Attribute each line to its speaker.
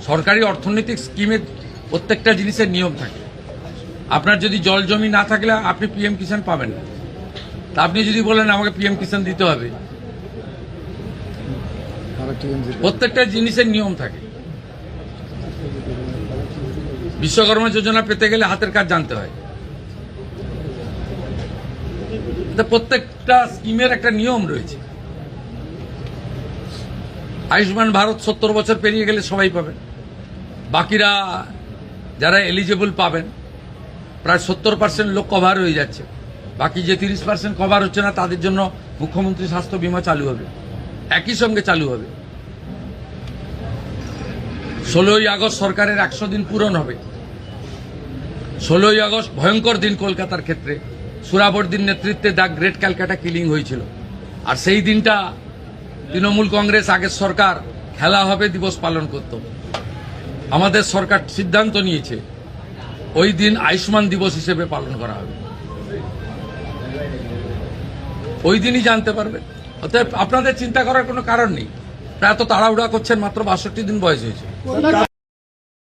Speaker 1: সরকারি অর্থনৈতিক স্কিমে প্রত্যেকটা জিনিসের নিয়ম থাকে। আপনার যদি জল জমি না থাকলে আপনি পিএম কিষাণ পাবেন না। তা আপনি যদি বলেন আমাকে পিএম কিষাণ দিতে হবে, প্রত্যেকটা জিনিসের নিয়ম থাকে। বিশ্বকর্মা যোজনা পেতে গেলে হাতের কাজ জানতে হয়। প্রত্যেকটা স্কিমের একটা নিয়ম রয়েছে। আয়ুষ্মান ভারত 70 বছর পেরিয়ে গেলে সবাই পাবেন, বাকিরা যারা এলিজিবল পাবেন প্রায় 70% লোক কভার হয়ে যাচ্ছে। বাকি যে 30% কভার হচ্ছে না তাদের জন্য মুখ্যমন্ত্রী স্বাস্থ্য বীমা চালু হবে, একই সঙ্গে চালু হবে। 16ই আগস্ট সরকারের 100 দিন পূরণ হবে। 16ই আগস্ট ভয়ঙ্কর দিন কলকাতার ক্ষেত্রে। সুরাবর্দির নেতৃত্বে দ্য গ্রেট ক্যালকাটা কিলিং হয়েছিল। আর সেই দিনটা তৃণমূল কংগ্রেস আগের সরকার খেলা হবে দিবস পালন করত। আমাদের সরকার সিদ্ধান্ত নিয়েছে ওই দিন আয়ুষ্মান দিবস হিসেবে পালন করা হবে। ওই দিনই জানতে পারবে। অতএব আপনাদের চিন্তা করার কোনো কারণ নেই। প্রায় এত তাড়াহুড়া করছেন, মাত্র 62 দিন বয়স হয়েছে।